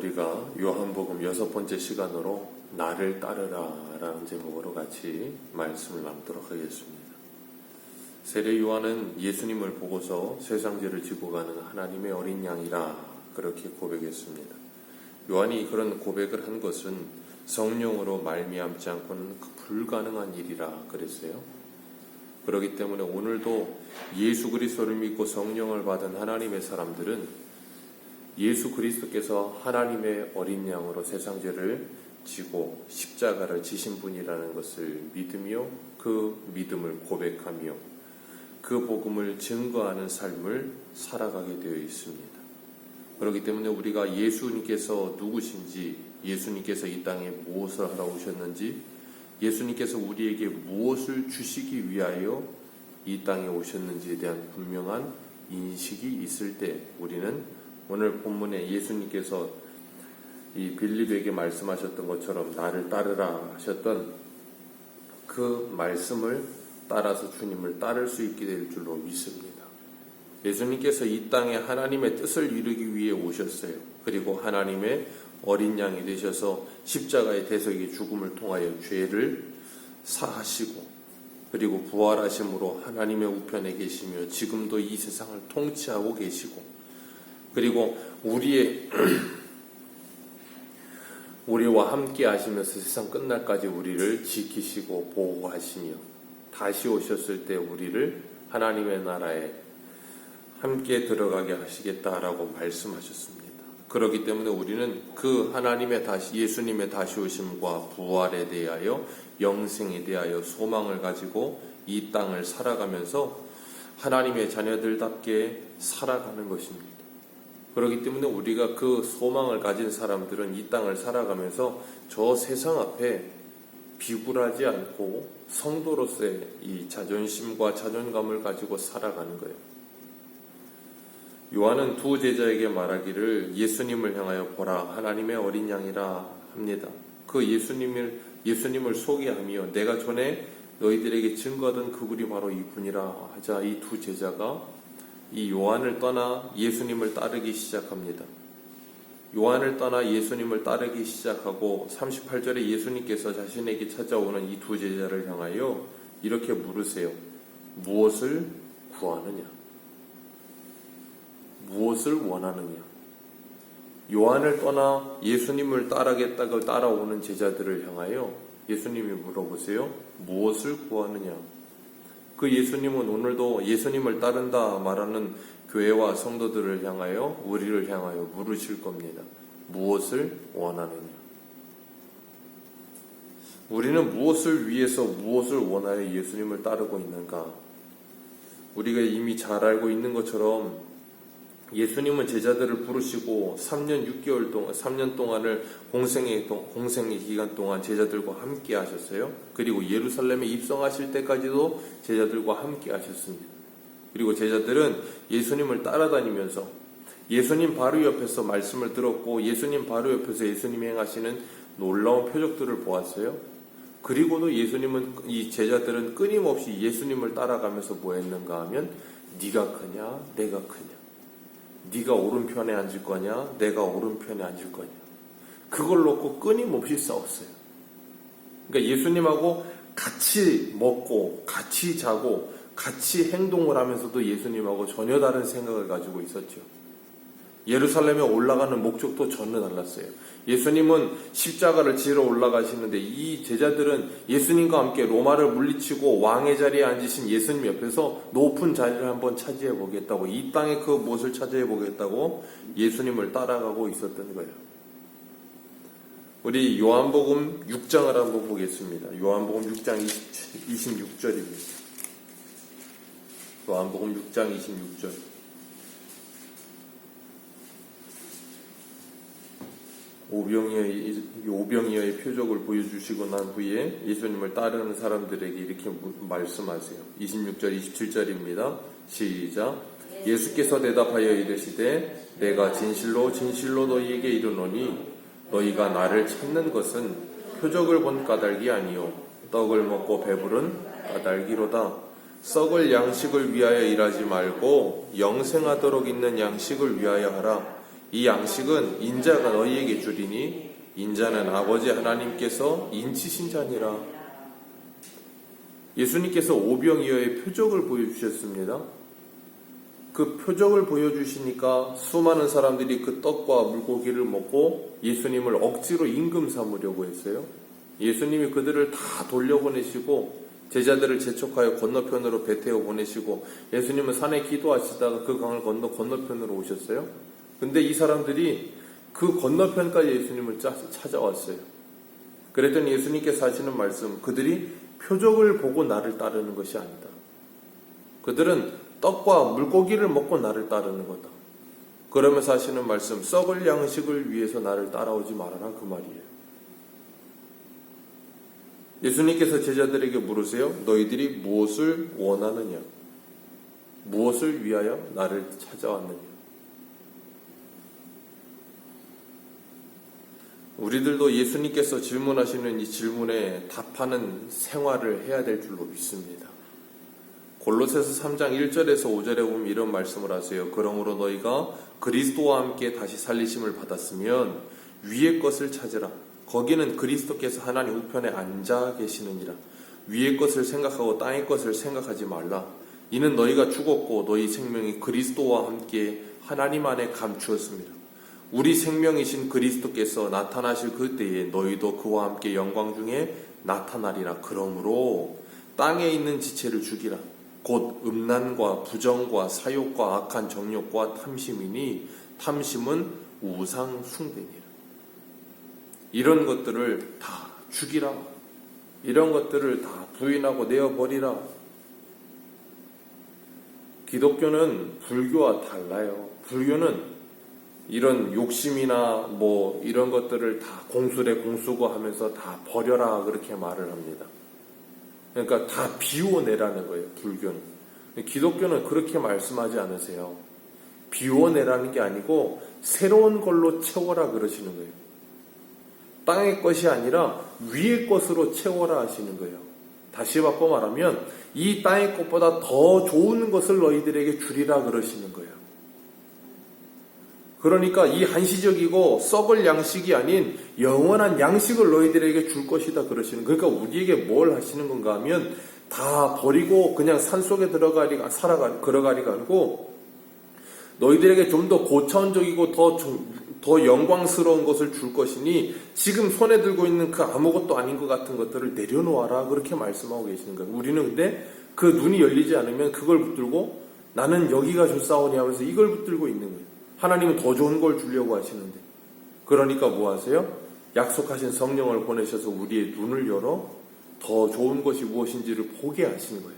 우리가 요한복음 6번째 시간으로 나를 따르라 라는 제목으로 같이 말씀을 나누도록 하겠습니다. 세례 요한은 예수님을 보고서 세상죄를 지고 가는 하나님의 어린 양이라 그렇게 고백했습니다. 요한이 그런 고백을 한 것은 성령으로 말미암지 않고는 불가능한 일이라 그랬어요. 그렇기 때문에 오늘도 예수 그리스도를 믿고 성령을 받은 하나님의 사람들은 예수 그리스도께서 하나님의 어린 양으로 세상 죄를 지고 십자가를 지신 분이라는 것을 믿으며 그 믿음을 고백하며 그 복음을 증거하는 삶을 살아가게 되어 있습니다. 그렇기 때문에 우리가 예수님께서 누구신지, 예수님께서 이 땅에 무엇을 하러 오셨는지, 예수님께서 우리에게 무엇을 주시기 위하여 이 땅에 오셨는지에 대한 분명한 인식이 있을 때 우리는 오늘 본문에 예수님께서 이 빌립에게 말씀하셨던 것처럼 나를 따르라 하셨던 그 말씀을 따라서 주님을 따를 수 있게 될 줄로 믿습니다. 예수님께서 이 땅에 하나님의 뜻을 이루기 위해 오셨어요. 그리고 하나님의 어린 양이 되셔서 십자가의 대속의 죽음을 통하여 죄를 사하시고 그리고 부활하심으로 하나님의 우편에 계시며 지금도 이 세상을 통치하고 계시고 그리고 우리와 함께 하시면서 세상 끝날까지 우리를 지키시고 보호하시며 다시 오셨을 때 우리를 하나님의 나라에 함께 들어가게 하시겠다라고 말씀하셨습니다. 그렇기 때문에 우리는 그 하나님의 예수님의 다시 오심과 부활에 대하여 영생에 대하여 소망을 가지고 이 땅을 살아가면서 하나님의 자녀들답게 살아가는 것입니다. 그렇기 때문에 우리가 그 소망을 가진 사람들은 이 땅을 살아가면서 저 세상 앞에 비굴하지 않고 성도로서의 이 자존심과 자존감을 가지고 살아가는 거예요. 요한은 두 제자에게 말하기를 예수님을 향하여 보라 하나님의 어린 양이라 합니다. 그 예수님을 소개하며 내가 전에 너희들에게 증거하던 그분이 바로 이분이라 하자 이 두 제자가 이 요한을 떠나 예수님을 따르기 시작합니다. 요한을 떠나 예수님을 따르기 시작하고 38절에 예수님께서 자신에게 찾아오는 이 두 제자를 향하여 이렇게 물으세요. 무엇을 구하느냐? 무엇을 원하느냐? 요한을 떠나 예수님을 따르겠다고 따라오는 제자들을 향하여 예수님이 물어보세요. 무엇을 구하느냐? 그 예수님은 오늘도 예수님을 따른다 말하는 교회와 성도들을 향하여 우리를 향하여 물으실 겁니다. 무엇을 원하느냐? 우리는 무엇을 위해서 무엇을 원하여 예수님을 따르고 있는가? 우리가 이미 잘 알고 있는 것처럼 예수님은 제자들을 부르시고 3년 동안을 공생의 기간 동안 제자들과 함께 하셨어요. 그리고 예루살렘에 입성하실 때까지도 제자들과 함께 하셨습니다. 그리고 제자들은 예수님을 따라다니면서 예수님 바로 옆에서 말씀을 들었고 예수님 바로 옆에서 예수님이 행하시는 놀라운 표적들을 보았어요. 그리고도 이 제자들은 끊임없이 예수님을 따라가면서 뭐 했는가 하면 네가 크냐 내가 크냐, 네가 오른편에 앉을 거냐 내가 오른편에 앉을 거냐, 그걸 놓고 끊임없이 싸웠어요. 그러니까 예수님하고 같이 먹고 같이 자고 같이 행동을 하면서도 예수님하고 전혀 다른 생각을 가지고 있었죠. 예루살렘에 올라가는 목적도 전혀 달랐어요. 예수님은 십자가를 지러 올라가시는데 이 제자들은 예수님과 함께 로마를 물리치고 왕의 자리에 앉으신 예수님 옆에서 높은 자리를 한번 차지해 보겠다고, 이 땅의 그 무엇을 차지해 보겠다고 예수님을 따라가고 있었던 거예요. 우리 요한복음 6장을 한번 보겠습니다. 요한복음 6장 26절입니다. 요한복음 6장 26절. 오병이어의 표적을 보여주시고 난 후에 예수님을 따르는 사람들에게 이렇게 말씀하세요. 26절 27절입니다. 시작. 예수께서 대답하여 이르시되 내가 진실로 진실로 너희에게 이르노니 너희가 나를 찾는 것은 표적을 본 까닭이 아니요 떡을 먹고 배부른 까닭이로다. 썩을 양식을 위하여 일하지 말고 영생하도록 있는 양식을 위하여 하라. 이 양식은 인자가 너희에게 주리니 인자는 아버지 하나님께서 인치신 자니라. 예수님께서 오병이어의 표적을 보여주셨습니다. 그 표적을 보여주시니까 수많은 사람들이 그 떡과 물고기를 먹고 예수님을 억지로 임금 삼으려고 했어요. 예수님이 그들을 다 돌려보내시고 제자들을 재촉하여 건너편으로 배태워 보내시고 예수님은 산에 기도하시다가 그 강을 건너편으로 오셨어요. 근데 이 사람들이 그 건너편까지 예수님을 찾아왔어요. 그랬더니 예수님께서 하시는 말씀, 그들이 표적을 보고 나를 따르는 것이 아니다. 그들은 떡과 물고기를 먹고 나를 따르는 거다. 그러면서 하시는 말씀, 썩을 양식을 위해서 나를 따라오지 말아라, 그 말이에요. 예수님께서 제자들에게 물으세요. 너희들이 무엇을 원하느냐? 무엇을 위하여 나를 찾아왔느냐? 우리들도 예수님께서 질문하시는 이 질문에 답하는 생활을 해야 될 줄로 믿습니다. 골로새서 3장 1절에서 5절에 보면 이런 말씀을 하세요. 그러므로 너희가 그리스도와 함께 다시 살리심을 받았으면 위의 것을 찾으라. 거기는 그리스도께서 하나님 우편에 앉아 계시느니라. 위의 것을 생각하고 땅의 것을 생각하지 말라. 이는 너희가 죽었고 너희 생명이 그리스도와 함께 하나님 안에 감추었습니다. 우리 생명이신 그리스도께서 나타나실 그때에 너희도 그와 함께 영광 중에 나타나리라. 그러므로 땅에 있는 지체를 죽이라. 곧 음란과 부정과 사욕과 악한 정욕과 탐심이니 탐심은 우상 숭배니라. 이런 것들을 다 죽이라. 이런 것들을 다 부인하고 내어버리라. 기독교는 불교와 달라요. 불교는 이런 욕심이나 뭐 이런 것들을 다 공수래 공수고 하면서 다 버려라 그렇게 말을 합니다. 그러니까 다 비워내라는 거예요. 불교는. 기독교는 그렇게 말씀하지 않으세요. 비워내라는 게 아니고 새로운 걸로 채워라 그러시는 거예요. 땅의 것이 아니라 위의 것으로 채워라 하시는 거예요. 다시 바꿔 말하면 이 땅의 것보다 더 좋은 것을 너희들에게 주리라 그러시는 거예요. 그러니까 이 한시적이고 썩을 양식이 아닌 영원한 양식을 너희들에게 줄 것이다 그러시는. 그러니까 우리에게 뭘 하시는 건가 하면 다 버리고 그냥 산속에 걸어가리가 아니고 너희들에게 좀 더 고차원적이고 더 영광스러운 것을 줄 것이니 지금 손에 들고 있는 그 아무것도 아닌 것 같은 것들을 내려놓아라 그렇게 말씀하고 계시는 거예요. 우리는 근데 그 눈이 열리지 않으면 그걸 붙들고 나는 여기가 좋사오니 하면서 이걸 붙들고 있는 거예요. 하나님은 더 좋은 걸 주려고 하시는데. 그러니까 뭐 하세요? 약속하신 성령을 보내셔서 우리의 눈을 열어 더 좋은 것이 무엇인지를 보게 하시는 거예요.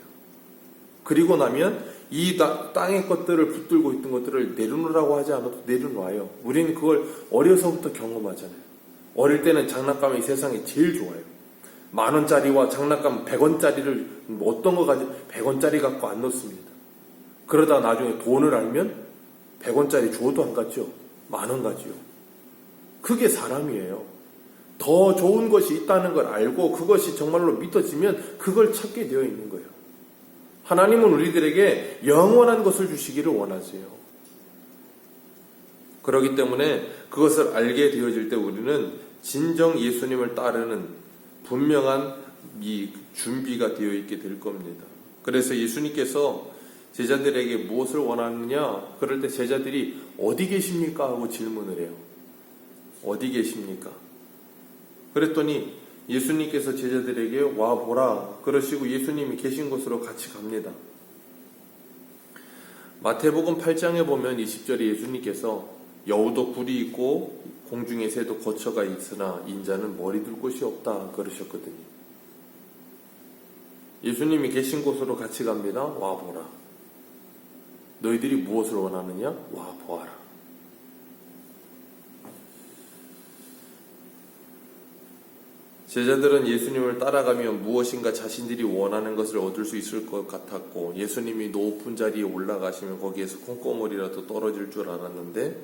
그리고 나면 이 땅의 것들을 붙들고 있던 것들을 내려놓으라고 하지 않아도 내려놔요. 우리는 그걸 어려서부터 경험하잖아요. 어릴 때는 장난감이 세상에 제일 좋아요. 10,000원짜리와 장난감 100원짜리를 어떤 거 가지고 100원짜리 갖고 안 놓습니다. 그러다 나중에 돈을 알면 100원짜리 줘도 안 갖죠. 10,000원 가지요. 그게 사람이에요. 더 좋은 것이 있다는 걸 알고 그것이 정말로 믿어지면 그걸 찾게 되어 있는 거예요. 하나님은 우리들에게 영원한 것을 주시기를 원하세요. 그렇기 때문에 그것을 알게 되어질 때 우리는 진정 예수님을 따르는 분명한 이 준비가 되어 있게 될 겁니다. 그래서 예수님께서 제자들에게 무엇을 원하느냐? 그럴 때 제자들이 어디 계십니까? 하고 질문을 해요. 어디 계십니까? 그랬더니 예수님께서 제자들에게 와보라 그러시고 예수님이 계신 곳으로 같이 갑니다. 마태복음 8장에 보면 20절에 예수님께서 여우도 굴이 있고 공중의 새도 거처가 있으나 인자는 머리 둘 곳이 없다 그러셨거든요. 예수님이 계신 곳으로 같이 갑니다. 와보라. 너희들이 무엇을 원하느냐? 와보아라. 제자들은 예수님을 따라가면 무엇인가 자신들이 원하는 것을 얻을 수 있을 것 같았고 예수님이 높은 자리에 올라가시면 거기에서 콩고물이라도 떨어질 줄 알았는데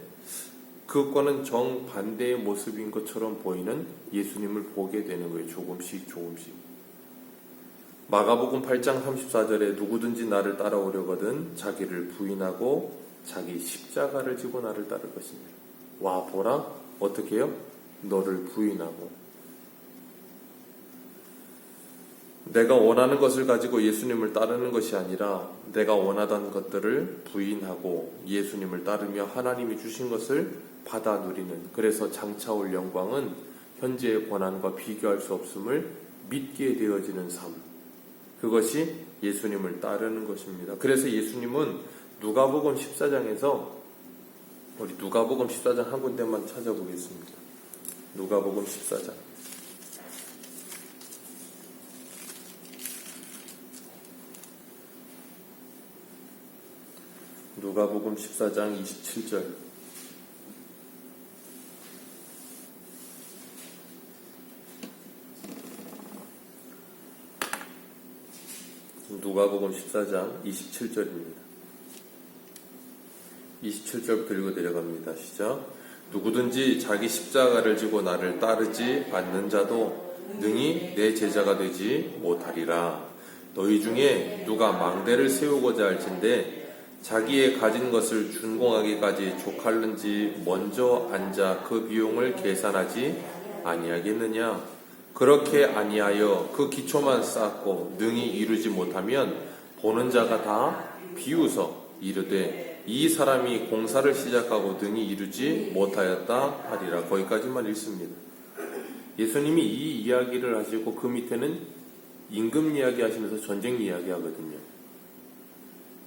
그것과는 정반대의 모습인 것처럼 보이는 예수님을 보게 되는 거예요. 조금씩. 마가복음 8장 34절에 누구든지 나를 따라오려거든 자기를 부인하고 자기 십자가를 지고 나를 따를 것입니다. 와 보라 어떻게 해요? 너를 부인하고. 내가 원하는 것을 가지고 예수님을 따르는 것이 아니라 내가 원하던 것들을 부인하고 예수님을 따르며 하나님이 주신 것을 받아 누리는, 그래서 장차올 영광은 현재의 고난과 비교할 수 없음을 믿게 되어지는 삶, 그것이 예수님을 따르는 것입니다. 그래서 예수님은 누가복음 14장에서, 우리 누가복음 14장 한 군데만 찾아보겠습니다. 누가복음 14장 누가복음 14장 27절. 누가복음 14장 27절입니다. 27절부터 읽어 내려갑니다. 시작. 누구든지 자기 십자가를 지고 나를 따르지 않는 자도 능히 내 제자가 되지 못하리라. 너희 중에 누가 망대를 세우고자 할진대 자기의 가진 것을 준공하기까지 족할는지 먼저 앉아 그 비용을 계산하지 아니하겠느냐. 그렇게 아니하여 그 기초만 쌓고 능히 이루지 못하면 보는 자가 다 비웃어 이르되 이 사람이 공사를 시작하고 능히 이루지 못하였다 하리라. 거기까지만 읽습니다. 예수님이 이 이야기를 하시고 그 밑에는 임금 이야기 하시면서 전쟁 이야기 하거든요.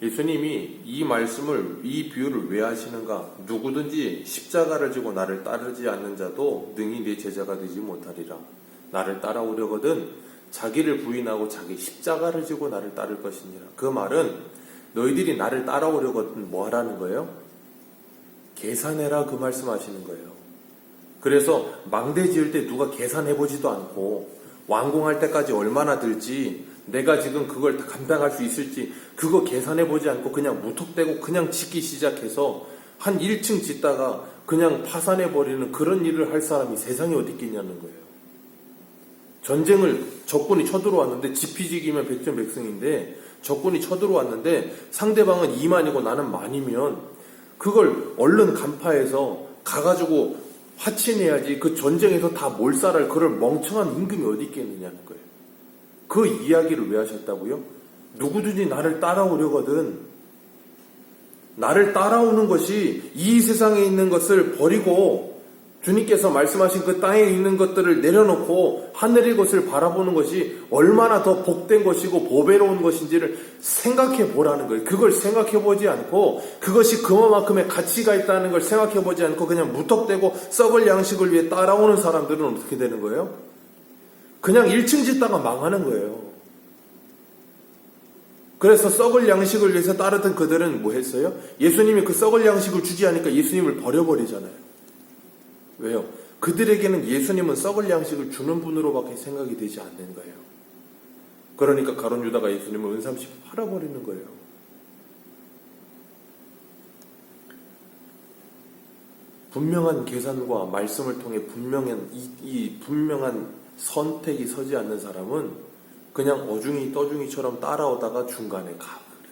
예수님이 이 말씀을, 이 비유를 왜 하시는가? 누구든지 십자가를 지고 나를 따르지 않는 자도 능히 내 제자가 되지 못하리라. 나를 따라오려거든 자기를 부인하고 자기 십자가를 지고 나를 따를 것이니라. 그 말은 너희들이 나를 따라오려거든 뭐 하라는 거예요? 계산해라, 그 말씀하시는 거예요. 그래서 망대 지을 때 누가 계산해보지도 않고 완공할 때까지 얼마나 들지, 내가 지금 그걸 다 감당할 수 있을지 그거 계산해보지 않고 그냥 무턱대고 그냥 짓기 시작해서 한 1층 짓다가 그냥 파산해버리는 그런 일을 할 사람이 세상에 어디 있겠냐는 거예요. 전쟁을 적군이 쳐들어왔는데, 지피지기면 백전백승인데 적군이 쳐들어왔는데 상대방은 2만이고 나는 만이면 그걸 얼른 간파해서 가가지고 화친해야지. 그 전쟁에서 다 몰살할 그럴 멍청한 임금이 어디 있겠느냐는 거예요. 그 이야기를 왜 하셨다고요? 누구든지 나를 따라오려거든, 나를 따라오는 것이 이 세상에 있는 것을 버리고 주님께서 말씀하신 그 땅에 있는 것들을 내려놓고 하늘의 것을 바라보는 것이 얼마나 더 복된 것이고 보배로운 것인지를 생각해 보라는 거예요. 그걸 생각해 보지 않고 그것이 그만큼의 가치가 있다는 걸 생각해 보지 않고 그냥 무턱대고 썩을 양식을 위해 따라오는 사람들은 어떻게 되는 거예요? 그냥 1층 짓다가 망하는 거예요. 그래서 썩을 양식을 위해서 따르던 그들은 뭐 했어요? 예수님이 그 썩을 양식을 주지 않으니까 예수님을 버려버리잖아요. 왜요? 그들에게는 예수님은 썩을 양식을 주는 분으로밖에 생각이 되지 않는 거예요. 그러니까 가룟 유다가 예수님을 은삼십 팔아버리는 거예요. 분명한 계산과 말씀을 통해 분명한 선택이 서지 않는 사람은 그냥 어중이 떠중이처럼 따라오다가 중간에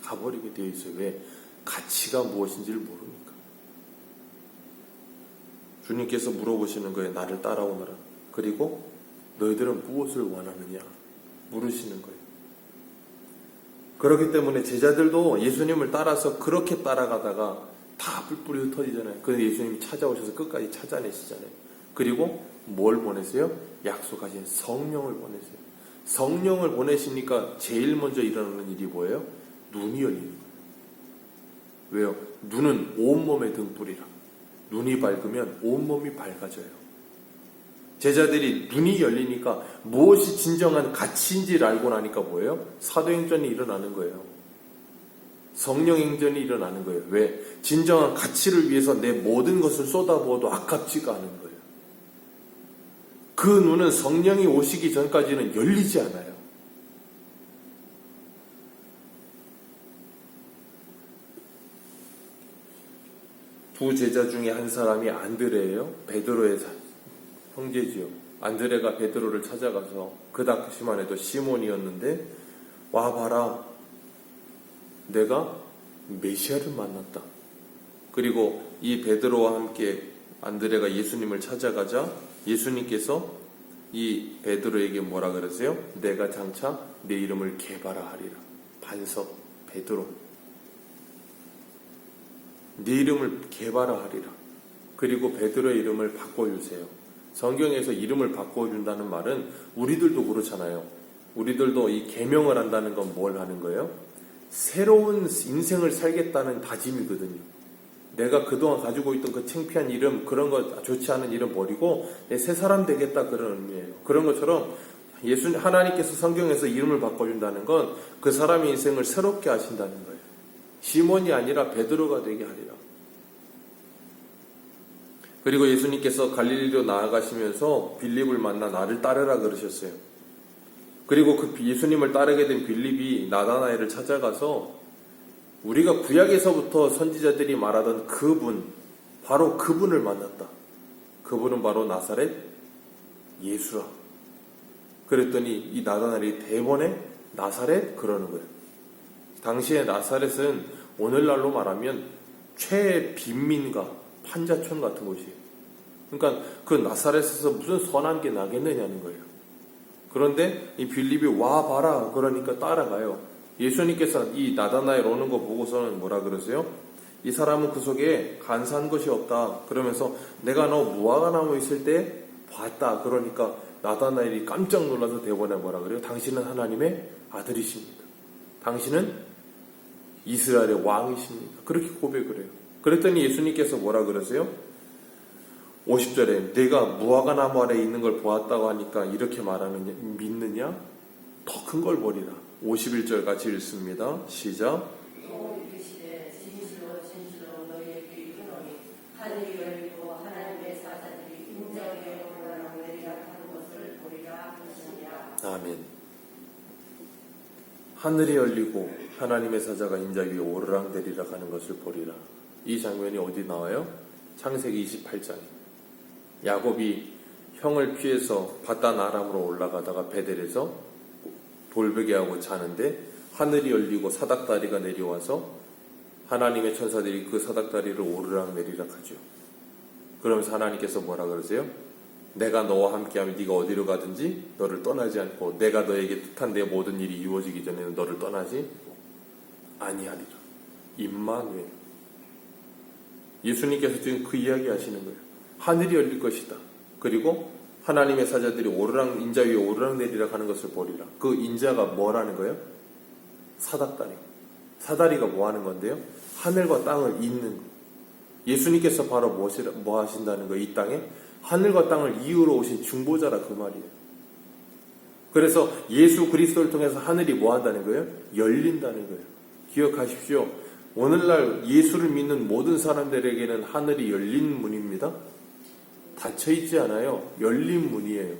가버리게 되어 있어요. 왜? 가치가 무엇인지를 모르니까. 주님께서 물어보시는 거예요. 나를 따라오너라. 그리고 너희들은 무엇을 원하느냐 물으시는 거예요. 그렇기 때문에 제자들도 예수님을 따라서 그렇게 따라가다가 다 뿔뿔이 흩어지잖아요. 그래서 예수님이 찾아오셔서 끝까지 찾아내시잖아요. 그리고 뭘 보내세요? 약속하신 성령을 보내세요. 성령을 보내시니까 제일 먼저 일어나는 일이 뭐예요? 눈이 열리는 거예요. 왜요? 눈은 온몸의 등불이라. 눈이 밝으면 온몸이 밝아져요. 제자들이 눈이 열리니까 무엇이 진정한 가치인지를 알고 나니까 뭐예요? 사도행전이 일어나는 거예요. 성령행전이 일어나는 거예요. 왜? 진정한 가치를 위해서 내 모든 것을 쏟아부어도 아깝지가 않은 거예요. 그 눈은 성령이 오시기 전까지는 열리지 않아요. 두 제자 중에 한 사람이 안드레예요. 베드로의 형제지요. 안드레가 베드로를 찾아가서 그 당시만 해도 시몬이었는데, 와 봐라, 내가 메시아를 만났다. 그리고 이 베드로와 함께 안드레가 예수님을 찾아가자 예수님께서 이 베드로에게 뭐라 그러세요? 내가 장차 내 이름을 개발하리라. 반석 베드로, 네 이름을 개발하리라. 그리고 베드로의 이름을 바꿔주세요. 성경에서 이름을 바꿔준다는 말은 우리들도 그렇잖아요. 우리들도 이 계명을 한다는 건 뭘 하는 거예요? 새로운 인생을 살겠다는 다짐이거든요. 내가 그동안 가지고 있던 그 창피한 이름, 그런 거 좋지 않은 이름 버리고 새 사람 되겠다, 그런 의미예요. 그런 것처럼 하나님께서 성경에서 이름을 바꿔준다는 건 그 사람의 인생을 새롭게 하신다는 거예요. 시몬이 아니라 베드로가 되게 하리라. 그리고 예수님께서 갈릴리로 나아가시면서 빌립을 만나 나를 따르라 그러셨어요. 그리고 그 예수님을 따르게 된 빌립이 나다나엘을 찾아가서 우리가 구약에서부터 선지자들이 말하던 그분, 바로 그분을 만났다. 그분은 바로 나사렛 예수라. 그랬더니 이 나다나엘이 대번에 나사렛 그러는 거예요. 당시에 나사렛은 오늘날로 말하면 최빈민가 판자촌 같은 곳이에요. 그러니까 그 나사렛에서 무슨 선한 게 나겠느냐는 거예요. 그런데 이 빌립이 와 봐라 그러니까 따라가요. 예수님께서 이 나다나엘 오는 거 보고서는 뭐라 그러세요? 이 사람은 그 속에 간사한 것이 없다. 그러면서 내가 너 무화과나무 있을 때 봤다. 그러니까 나다나엘이 깜짝 놀라서 대본에 뭐라 그래요? 당신은 하나님의 아들이십니다. 당신은 이스라엘의 왕이십니다. 그렇게 고백을 해요. 그랬더니 예수님께서 뭐라 그러세요? 50절에 내가 무화과나무 아래에 있는 걸 보았다고 하니까 이렇게 말하느냐, 믿느냐? 더 큰 걸 보리라. 51절 같이 읽습니다. 시작. 아멘. 하늘이 열리고 하나님의 사자가 인자 위에 오르락내리락 하는 것을 보리라. 이 장면이 어디 나와요? 창세기 28장. 야곱이 형을 피해서 바단 아람으로 올라가다가 베델에서 돌베개하고 자는데 하늘이 열리고 사닥다리가 내려와서 하나님의 천사들이 그 사닥다리를 오르락내리락 하죠. 그러면서 하나님께서 뭐라 그러세요? 내가 너와 함께하면 네가 어디로 가든지 너를 떠나지 않고 내가 너에게 뜻한 내 모든 일이 이루어지기 전에는 너를 떠나지 아니하리라. 임마누엘. 예수님께서 지금 그 이야기 하시는 거예요. 하늘이 열릴 것이다. 그리고 하나님의 사자들이 인자 위에 오르락내리락 하는 것을 보리라. 그 인자가 뭐라는 거예요? 사닥다리. 사다리가 뭐 하는 건데요? 하늘과 땅을 잇는 거. 예수님께서 바로 뭐 하신다는 거예요? 이 땅에? 하늘과 땅을 이으러 오신 중보자라 그 말이에요. 그래서 예수 그리스도를 통해서 하늘이 뭐 한다는 거예요? 열린다는 거예요. 기억하십시오. 오늘날 예수를 믿는 모든 사람들에게는 하늘이 열린 문입니다. 닫혀있지 않아요. 열린 문이에요.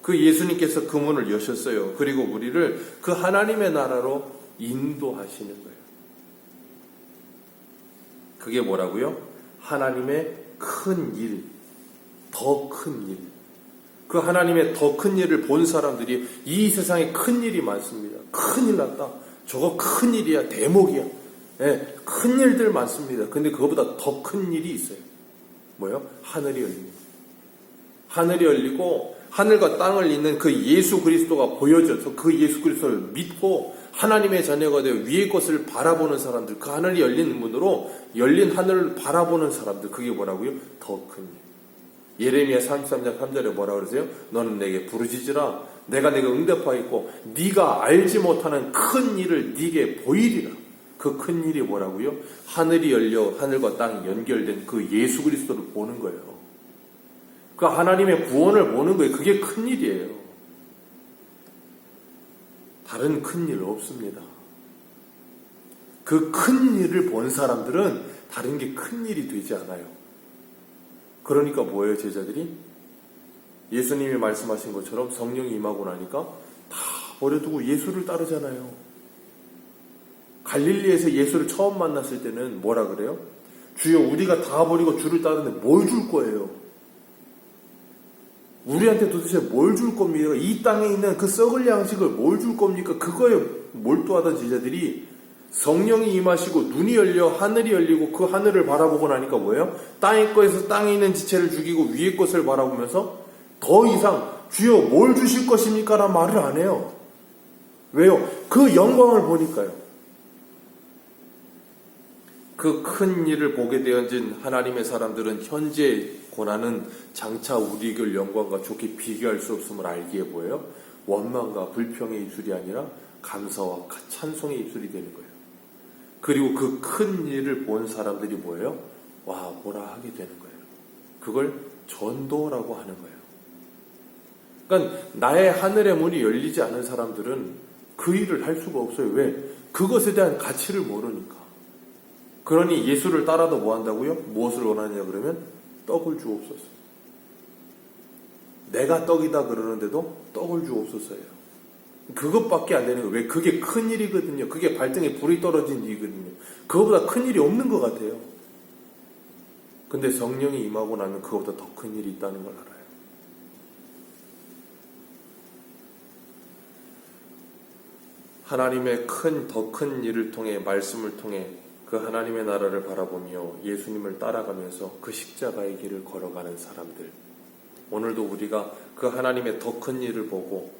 그 예수님께서 그 문을 여셨어요. 그리고 우리를 그 하나님의 나라로 인도하시는 거예요. 그게 뭐라고요? 하나님의 큰 일, 더 큰 일. 그 하나님의 더 큰 일을 본 사람들이 이 세상에 큰 일이 많습니다. 큰일 났다. 저거 큰 일이야. 대목이야. 네, 큰 일들 많습니다. 근데 그거보다 더 큰 일이 있어요. 뭐요? 하늘이 열립니다. 하늘이 열리고 하늘과 땅을 잇는 그 예수 그리스도가 보여져서 그 예수 그리스도를 믿고 하나님의 자녀가 되어 위의 것을 바라보는 사람들, 그 하늘이 열린 문으로 열린 하늘을 바라보는 사람들, 그게 뭐라고요? 더 큰 일. 예레미야 33장 3절에 뭐라 그러세요? 너는 내게 부르짖으라. 내가 네가 응답하겠고 네가 알지 못하는 큰 일을 네게 보이리라. 그 큰 일이 뭐라고요? 하늘이 열려 하늘과 땅이 연결된 그 예수 그리스도를 보는 거예요. 그 하나님의 구원을 보는 거예요. 그게 큰 일이에요. 다른 큰 일 없습니다. 그 큰 일을 본 사람들은 다른 게 큰 일이 되지 않아요. 그러니까 뭐예요, 제자들이? 예수님이 말씀하신 것처럼 성령이 임하고 나니까 다 버려두고 예수를 따르잖아요. 갈릴리에서 예수를 처음 만났을 때는 뭐라 그래요? 주여, 우리가 다 버리고 주를 따르는데 뭘 줄 거예요? 우리한테 도대체 뭘 줄 겁니까? 이 땅에 있는 그 썩을 양식을 뭘 줄 겁니까? 그거에 몰두하던 제자들이 성령이 임하시고 눈이 열려 하늘이 열리고 그 하늘을 바라보고 나니까 뭐예요? 땅의 거에서 땅에 있는 지체를 죽이고 위의 것을 바라보면서 더 이상 주여 뭘 주실 것입니까? 라는 말을 안 해요. 왜요? 그 영광을 보니까요. 그 큰 일을 보게 되어진 하나님의 사람들은 현재 고난은 장차 우리 그 영광과 좋게 비교할 수 없음을 알기에 뭐예요? 원망과 불평의 입술이 아니라 감사와 찬송의 입술이 되는 거예요. 그리고 그 큰 일을 본 사람들이 뭐예요? 와, 뭐라 하게 되는 거예요. 그걸 전도라고 하는 거예요. 그러니까 나의 하늘의 문이 열리지 않은 사람들은 그 일을 할 수가 없어요. 왜? 그것에 대한 가치를 모르니까. 그러니 예수를 따라도 뭐 한다고요? 무엇을 원하냐 그러면 떡을 주옵소서. 내가 떡이다 그러는데도 떡을 주옵소서예요. 그것밖에 안 되는 거예요. 왜? 그게 큰 일이거든요. 그게 발등에 불이 떨어진 일이거든요. 그거보다 큰 일이 없는 것 같아요. 근데 성령이 임하고 나면 그거보다 더 큰 일이 있다는 걸 알아요. 하나님의 더 큰 일을 통해, 말씀을 통해 그 하나님의 나라를 바라보며 예수님을 따라가면서 그 십자가의 길을 걸어가는 사람들. 오늘도 우리가 그 하나님의 더 큰 일을 보고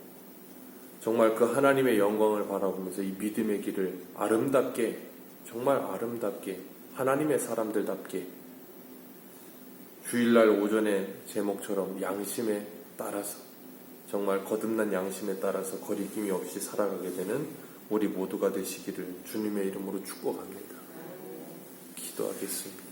정말 그 하나님의 영광을 바라보면서 이 믿음의 길을 아름답게, 정말 아름답게, 하나님의 사람들답게 주일날 오전에 제목처럼 양심에 따라서, 정말 거듭난 양심에 따라서 거리낌이 없이 살아가게 되는 우리 모두가 되시기를 주님의 이름으로 축복합니다. 기도하겠습니다.